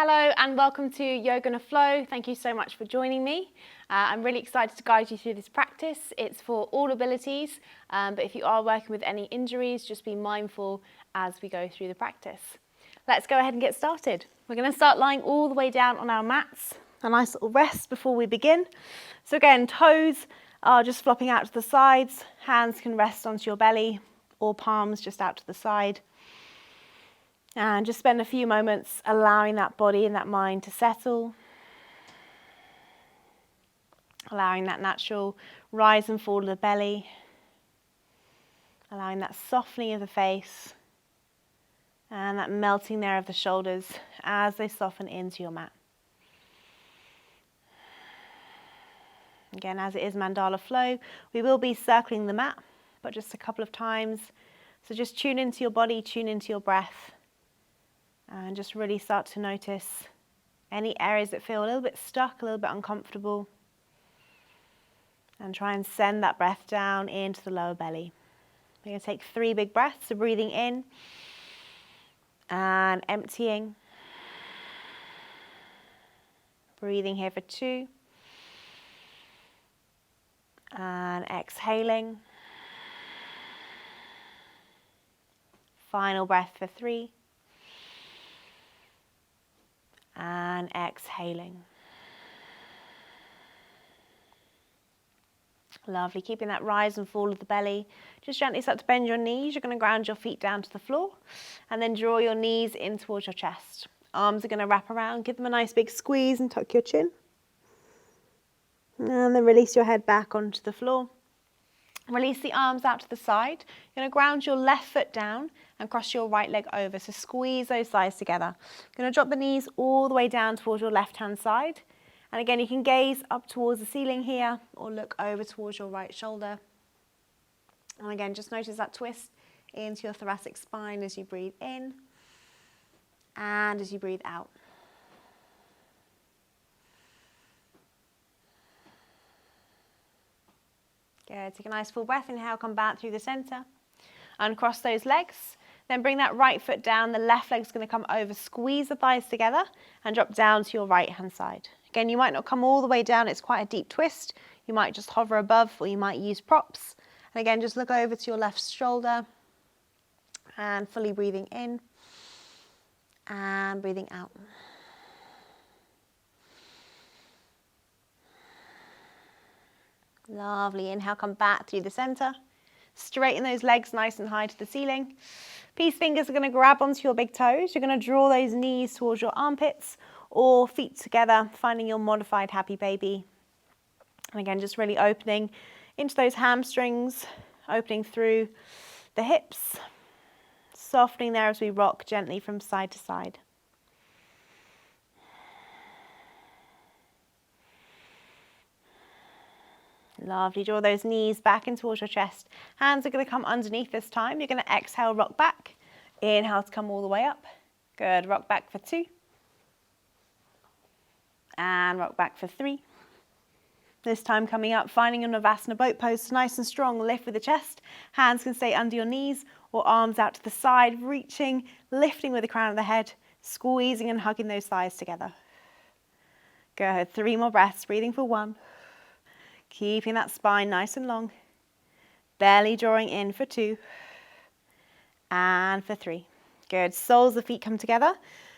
Hello and welcome to Yoga in a Flow. Thank you so much for joining me. I'm really excited to guide you through this practice. It's for all abilities, but if you are working with any injuries, just be mindful as we go through the practice. Let's go ahead and get started. We're going to start lying all the way down on our mats. A nice little rest before we begin. So again, toes are just flopping out to the sides. Hands can rest onto your belly or palms just out to the side. And just spend a few moments allowing that body and that mind to settle. Allowing that natural rise and fall of the belly. Allowing that softening of the face. And that melting there of the shoulders as they soften into your mat. Again, as it is Mandala flow, we will be circling the mat, but just a couple of times. So just tune into your body, tune into your breath. And just really start to notice any areas that feel a little bit stuck, a little bit uncomfortable. And try and send that breath down into the lower belly. We're going to take 3 big breaths, so breathing in and emptying. Breathing here for 2. And exhaling. Final breath for 3. And exhaling. Lovely, keeping that rise and fall of the belly. Just gently start to bend your knees. You're going to ground your feet down to the floor and then draw your knees in towards your chest. Arms are going to wrap around, give them a nice big squeeze and tuck your chin. And then release your head back onto the floor. Release the arms out to the side. You're going to ground your left foot down and cross your right leg over. So squeeze those thighs together. You're going to drop the knees all the way down towards your left-hand side. And again, you can gaze up towards the ceiling here or look over towards your right shoulder. And again, just notice that twist into your thoracic spine as you breathe in and as you breathe out. Good, take a nice full breath, inhale, come back through the center. Uncross those legs, then bring that right foot down, the left leg's going to come over, squeeze the thighs together and drop down to your right hand side. Again, you might not come all the way down, it's quite a deep twist. You might just hover above or you might use props. And again, just look over to your left shoulder and fully breathing in and breathing out. Lovely, inhale, come back through the center. Straighten those legs nice and high to the ceiling. Peace fingers are going to grab onto your big toes. You're going to draw those knees towards your armpits or feet together, finding your modified happy baby. And again, just really opening into those hamstrings, opening through the hips, softening there as we rock gently from side to side. Lovely, draw those knees back in towards your chest. Hands are going to come underneath this time. You're going to exhale, rock back. Inhale to come all the way up. Good, rock back for 2. And rock back for 3. This time coming up, finding your Navasana boat pose, nice and strong, lift with the chest. Hands can stay under your knees or arms out to the side, reaching, lifting with the crown of the head, squeezing and hugging those thighs together. Good, 3 more breaths, breathing for 1. Keeping that spine nice and long. Belly drawing in for 2. And for 3. Good. Soles of the feet come together.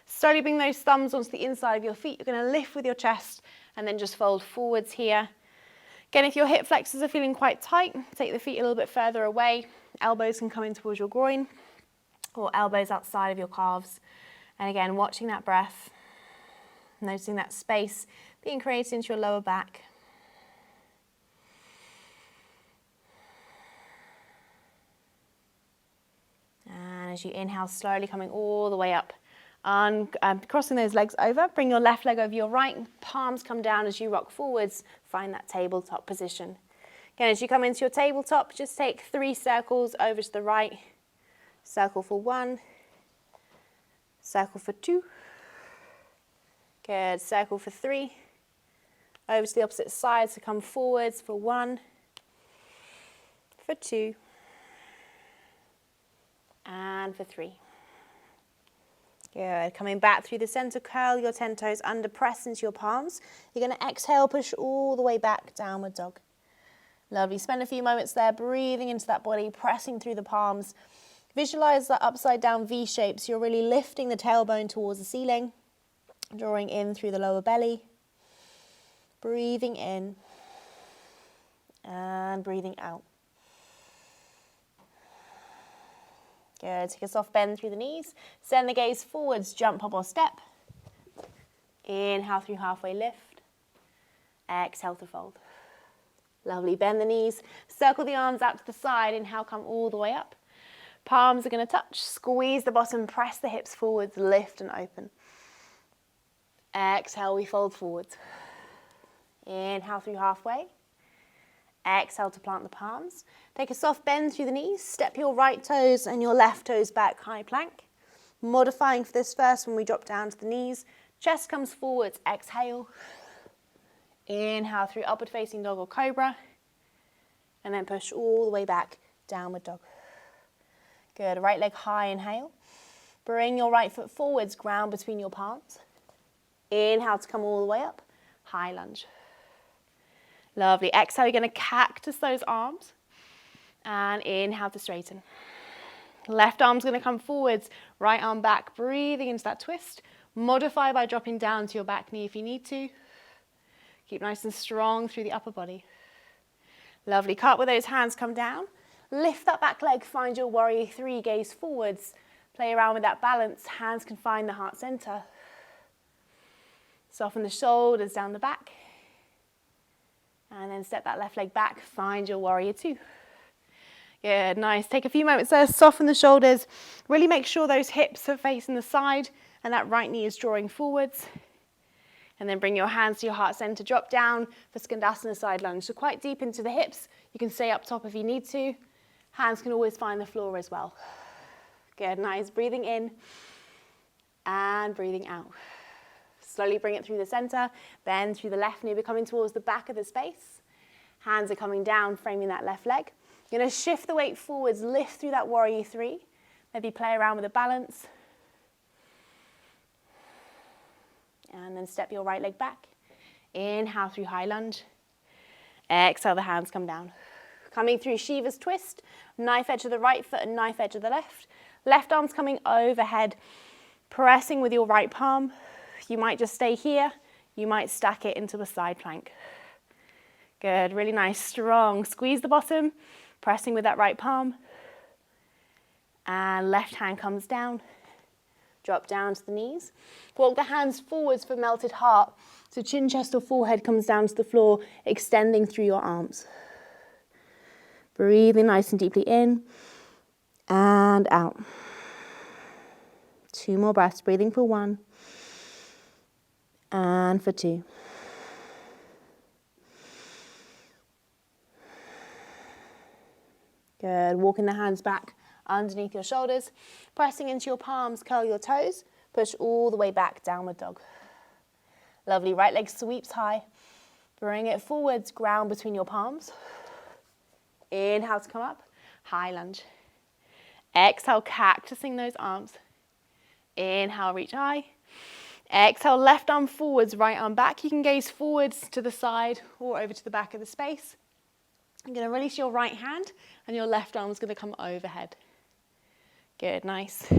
Slowly bring those thumbs onto the inside of your feet. You're going to lift with your chest and then just fold forwards here. Again, if your hip flexors are feeling quite tight, take the feet a little bit further away. Elbows can come in towards your groin or elbows outside of your calves. And again, watching that breath, noticing that space being created into your lower back. And as you inhale, slowly coming all the way up, crossing those legs over, bring your left leg over your right, palms come down as you rock forwards, find that tabletop position. Again, as you come into your tabletop, just take 3 circles over to the right, circle for 1, circle for 2, good, circle for 3, over to the opposite side, so come forwards for 1, for 2, and for 3. Good. Coming back through the center, curl your 10 toes under, press into your palms. You're going to exhale, push all the way back, downward dog. Lovely. Spend a few moments there, breathing into that body, pressing through the palms. Visualize that upside down V shape, so you're really lifting the tailbone towards the ceiling, drawing in through the lower belly, breathing in and breathing out. Good. Take a soft bend through the knees. Send the gaze forwards, jump, hop or step. Inhale through halfway lift. Exhale to fold. Lovely. Bend the knees. Circle the arms out to the side. Inhale, come all the way up. Palms are going to touch. Squeeze the bottom, press the hips forwards, lift and open. Exhale, we fold forwards. Inhale through halfway. Exhale to plant the palms. Take a soft bend through the knees. Step your right toes and your left toes back, high plank. Modifying for this first when we drop down to the knees. Chest comes forwards, exhale. Inhale through upward facing dog or cobra. And then push all the way back, downward dog. Good, right leg high, inhale. Bring your right foot forwards, ground between your palms. Inhale to come all the way up, high lunge. Lovely. Exhale, you're going to cactus those arms. And inhale to straighten. Left arm's going to come forwards, right arm back, breathing into that twist. Modify by dropping down to your back knee if you need to. Keep nice and strong through the upper body. Lovely. Cartwheel those hands, come down. Lift that back leg, find your warrior three, gaze forwards. Play around with that balance. Hands can find the heart center. Soften the shoulders down the back. And then step that left leg back, find your warrior two. Good, nice. Take a few moments there, soften the shoulders. Really make sure those hips are facing the side and that right knee is drawing forwards. And then bring your hands to your heart center, drop down for Skandasana side lunge. So quite deep into the hips. You can stay up top if you need to. Hands can always find the floor as well. Good, nice. Breathing in and breathing out. Slowly bring it through the center, bend through the left knee, we're coming towards the back of the space. Hands are coming down, framing that left leg. You're going to shift the weight forwards, lift through that warrior three. Maybe play around with the balance. And then step your right leg back. Inhale through high lunge. Exhale, the hands come down. Coming through Shiva's twist, knife edge of the right foot and knife edge of the left. Left arm's coming overhead, pressing with your right palm. You might just stay here. You might stack it into a side plank. Good, really nice, strong. Squeeze the bottom, pressing with that right palm. And left hand comes down. Drop down to the knees. Walk the hands forwards for melted heart. So chin, chest or forehead comes down to the floor, extending through your arms. Breathing nice and deeply in and out. 2 more breaths, breathing for 1. And for 2. Good. Walking the hands back underneath your shoulders. Pressing into your palms, curl your toes. Push all the way back, downward dog. Lovely. Right leg sweeps high. Bring it forwards, ground between your palms. Inhale to come up, high lunge. Exhale, cactusing those arms. Inhale, reach high. Exhale, left arm forwards, right arm back. You can gaze forwards to the side or over to the back of the space. You're going to release your right hand and your left arm is going to come overhead. Good, nice.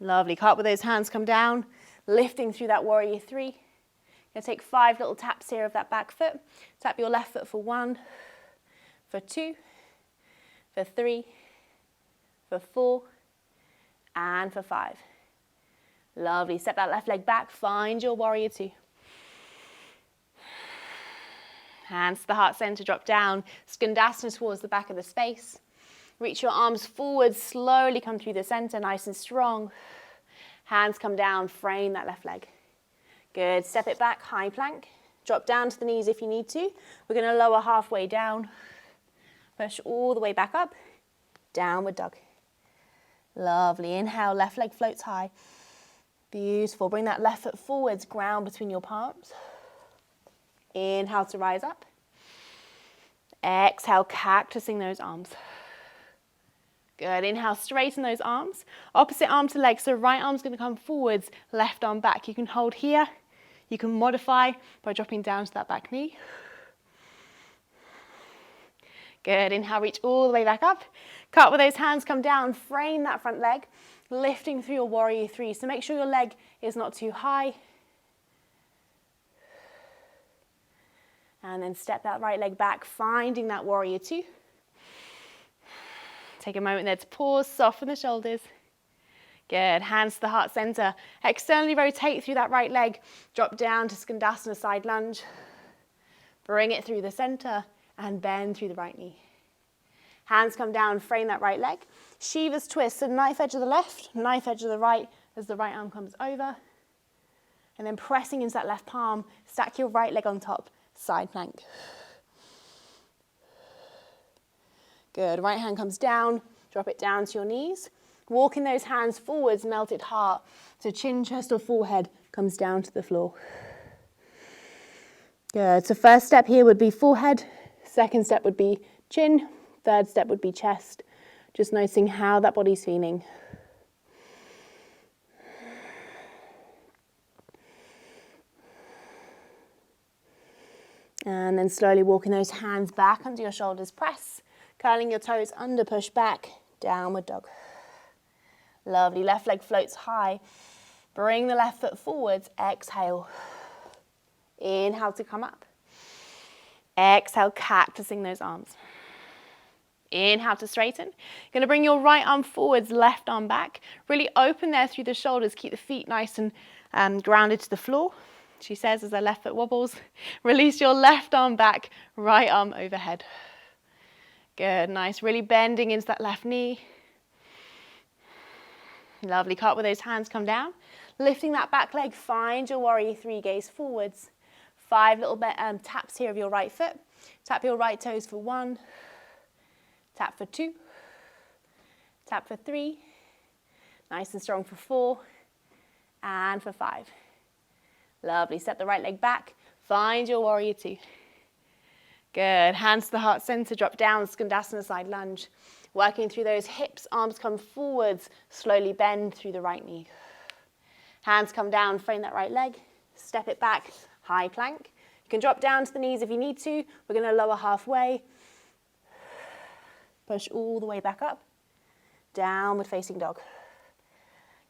Lovely. Cartwheel those hands, come down, lifting through that warrior three. You're going to take 5 little taps here of that back foot. Tap your left foot for 1, for 2, for 3, for 4, and for 5. Lovely. Step that left leg back. Find your warrior two. Hands to the heart center, drop down. Skandasana towards the back of the space. Reach your arms forward, slowly come through the center, nice and strong. Hands come down, frame that left leg. Good. Step it back, high plank. Drop down to the knees if you need to. We're going to lower halfway down. Push all the way back up. Downward dog. Lovely. Inhale, left leg floats high. Beautiful. Bring that left foot forwards, ground between your palms. Inhale to rise up. Exhale, cactusing those arms. Good, inhale, straighten those arms. Opposite arm to leg, so right arm's going to come forwards, left arm back. You can hold here. You can modify by dropping down to that back knee. Good, inhale, reach all the way back up. Cut with those hands, come down, frame that front leg, lifting through your warrior three. So make sure your leg is not too high. And then step that right leg back, finding that warrior two. Take a moment there to pause, soften the shoulders. Good, hands to the heart center. Externally rotate through that right leg. Drop down to Skandasana side lunge. Bring it through the center and bend through the right knee. Hands come down, frame that right leg. Shiva's twist, so knife edge of the left, knife edge of the right as the right arm comes over. And then pressing into that left palm, stack your right leg on top, side plank. Good, right hand comes down, drop it down to your knees. Walking those hands forwards, melted heart. So chin, chest or forehead comes down to the floor. Good, so first step here would be forehead. Second step would be chin. Third step would be chest. Just noticing how that body's feeling. And then slowly walking those hands back under your shoulders, press. Curling your toes under, push back, downward dog. Lovely, left leg floats high. Bring the left foot forwards, exhale. Inhale to come up. Exhale, cactusing those arms. Inhale to straighten. You're going to bring your right arm forwards, left arm back. Really open there through the shoulders. Keep the feet nice and grounded to the floor. She says as her left foot wobbles. Release your left arm back, right arm overhead. Good, nice. Really bending into that left knee. Lovely, cut with those hands, come down. Lifting that back leg, find your warrior three, gaze forwards. 5 little taps here of your right foot. Tap your right toes for 1. Tap for 2. Tap for 3. Nice and strong for 4. And for 5. Lovely, step the right leg back. Find your warrior two. Good, hands to the heart center, drop down, Skandasana side lunge. Working through those hips, arms come forwards, slowly bend through the right knee. Hands come down, frame that right leg, step it back, high plank. You can drop down to the knees if you need to. We're going to lower halfway. Push all the way back up. Downward facing dog.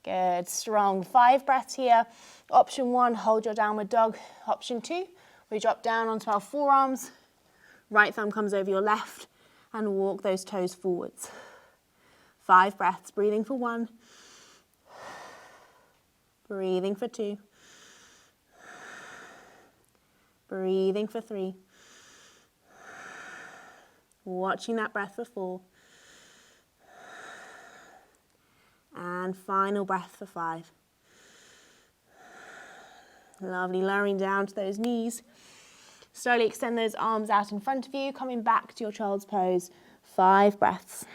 Good, strong. 5 breaths here. Option 1, hold your downward dog. Option 2, we drop down onto our forearms. Right thumb comes over your left and walk those toes forwards. 5 breaths, breathing for 1. Breathing for 2. Breathing for 3. Watching that breath for 4. And final breath for 5. Lovely, lowering down to those knees. Slowly extend those arms out in front of you, coming back to your child's pose. 5 breaths.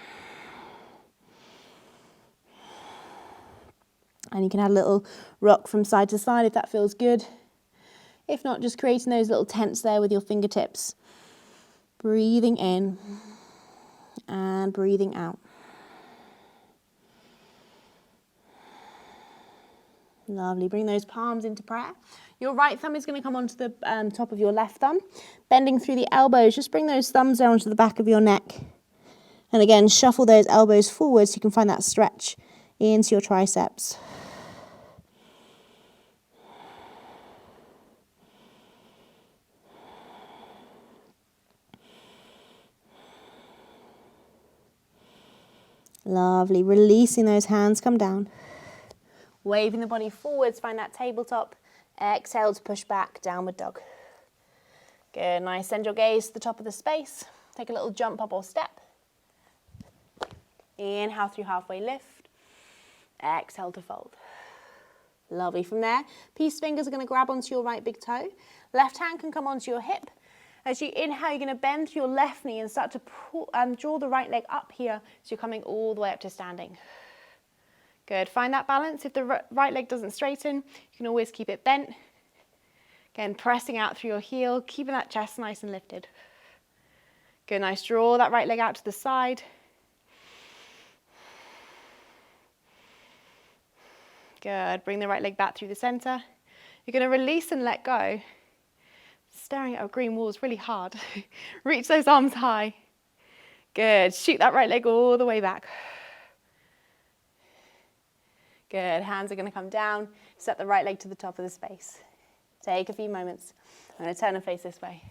And you can add a little rock from side to side if that feels good. If not, just creating those little tents there with your fingertips. Breathing in and breathing out. Lovely, bring those palms into prayer. Your right thumb is going to come onto the top of your left thumb. Bending through the elbows, just bring those thumbs down to the back of your neck. And again, shuffle those elbows forward so you can find that stretch into your triceps. Lovely, releasing those hands, come down. Waving the body forwards, find that tabletop. Exhale to push back, downward dog. Good, nice. Send your gaze to the top of the space. Take a little jump up or step. Inhale through halfway lift. Exhale to fold. Lovely. From there, peace fingers are going to grab onto your right big toe. Left hand can come onto your hip. As you inhale, you're going to bend through your left knee and start to draw the right leg up here so you're coming all the way up to standing. Good, find that balance. If the right leg doesn't straighten, you can always keep it bent. Again, pressing out through your heel, keeping that chest nice and lifted. Good, nice. Draw that right leg out to the side. Good. Bring the right leg back through the center. You're going to release and let go. Staring at a green wall is really hard. Reach those arms high. Good. Shoot that right leg all the way back. Good. Hands are going to come down. Step the right leg to the top of the space. Take a few moments. I'm going to turn and face this way.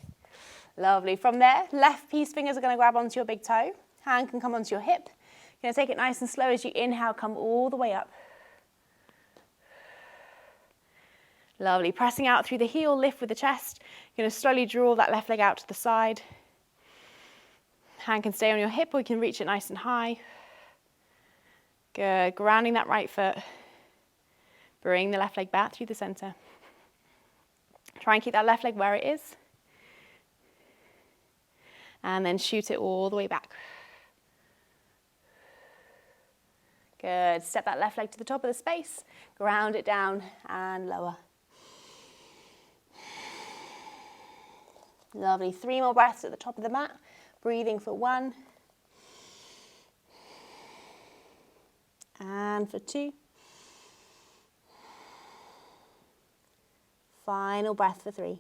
Lovely. From there, left peace fingers are going to grab onto your big toe. Hand can come onto your hip. You're going to take it nice and slow as you inhale, come all the way up. Lovely. Pressing out through the heel, lift with the chest. You're going to slowly draw that left leg out to the side. Hand can stay on your hip or you can reach it nice and high. Good. Grounding that right foot. Bring the left leg back through the center. Try and keep that left leg where it is. And then shoot it all the way back. Good. Step that left leg to the top of the space. Ground it down and lower. Lovely. 3 more breaths at the top of the mat. Breathing for 1. And for 2. Final breath for 3.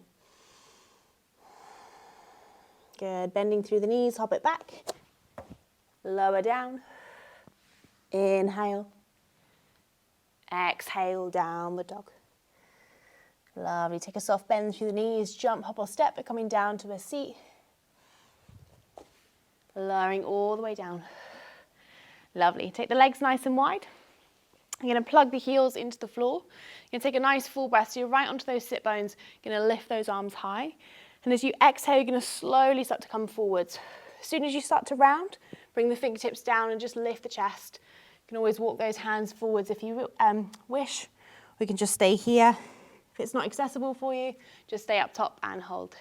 Good. Bending through the knees, hop it back. Lower down. Inhale. Exhale, downward dog. Lovely. Take a soft bend through the knees, jump, hop or step, but coming down to a seat. Lowering all the way down. Lovely. Take the legs nice and wide. You're going to plug the heels into the floor. You're going to take a nice full breath, so you're right onto those sit bones. You're going to lift those arms high. And as you exhale, you're going to slowly start to come forwards. As soon as you start to round, bring the fingertips down and just lift the chest. You can always walk those hands forwards if you wish. We can just stay here. If it's not accessible for you, just stay up top and hold.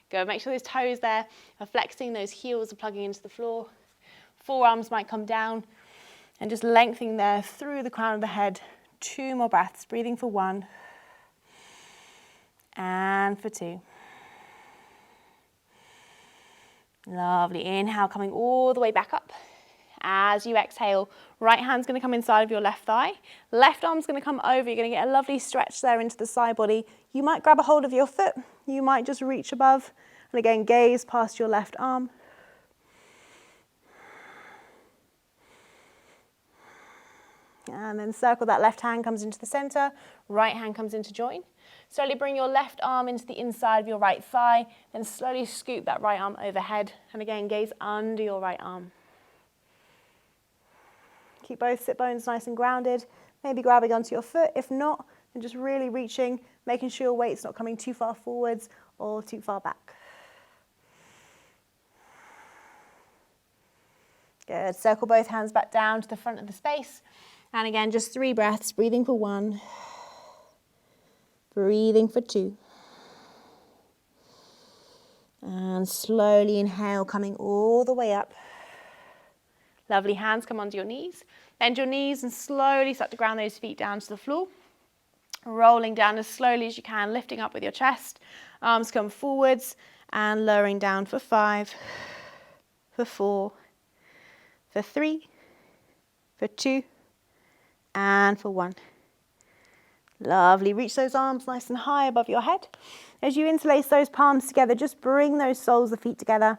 Go. Make sure those toes there are flexing, those heels are plugging into the floor. Forearms might come down and just lengthening there through the crown of the head. 2 more breaths. Breathing for 1 and for 2. Lovely. Inhale, coming all the way back up. As you exhale, right hand's going to come inside of your left thigh. Left arm's going to come over. You're going to get a lovely stretch there into the side body. You might grab a hold of your foot. You might just reach above. And again, gaze past your left arm. And then circle that left hand comes into the center. Right hand comes into join. Slowly bring your left arm into the inside of your right thigh. Then slowly scoop that right arm overhead. And again, gaze under your right arm. Keep both sit bones nice and grounded. Maybe grabbing onto your foot. If not, then just really reaching, making sure your weight's not coming too far forwards or too far back. Good. Circle both hands back down to the front of the space. And again, just 3 breaths. Breathing for 1. Breathing for 2. And slowly inhale, coming all the way up. Lovely. Hands come onto your knees. Bend your knees and slowly start to ground those feet down to the floor. Rolling down as slowly as you can, lifting up with your chest. Arms come forwards and lowering down for 5, for 4, for 3, for 2, and for 1. Lovely. Reach those arms nice and high above your head. As you interlace those palms together, just bring those soles of the feet together.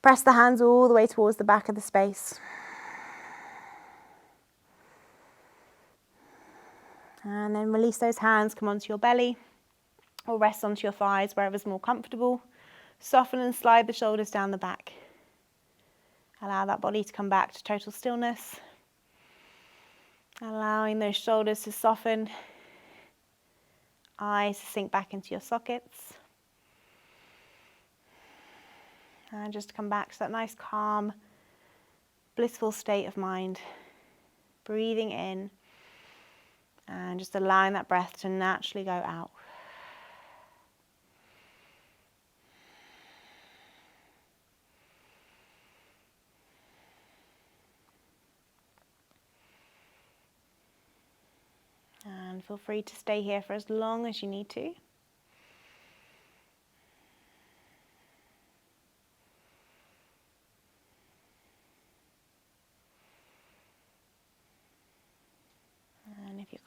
Press the hands all the way towards the back of the space. And then release those hands, come onto your belly or rest onto your thighs, wherever's more comfortable. Soften and slide the shoulders down the back. Allow that body to come back to total stillness. Allowing those shoulders to soften. Eyes to sink back into your sockets. And just come back to that nice, calm, blissful state of mind. Breathing in and just allowing that breath to naturally go out. And feel free to stay here for as long as you need to.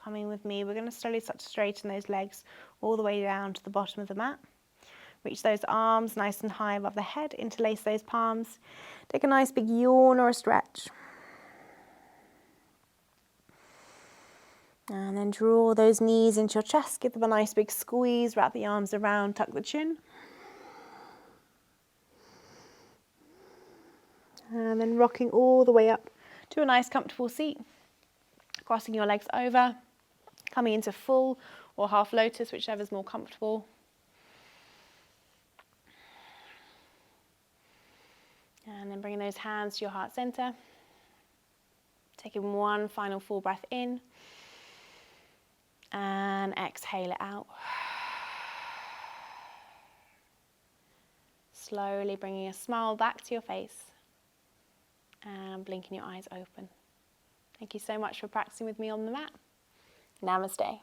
Coming with me, we're going to slowly start to straighten those legs all the way down to the bottom of the mat. Reach those arms nice and high above the head, interlace those palms. Take a nice big yawn or a stretch. And then draw those knees into your chest, give them a nice big squeeze, wrap the arms around, tuck the chin. And then rocking all the way up to a nice comfortable seat. Crossing your legs over, coming into full or half lotus, whichever's more comfortable. And then bringing those hands to your heart center. Taking one final full breath in. And exhale it out. Slowly bringing a smile back to your face. And blinking your eyes open. Thank you so much for practicing with me on the mat. Namaste.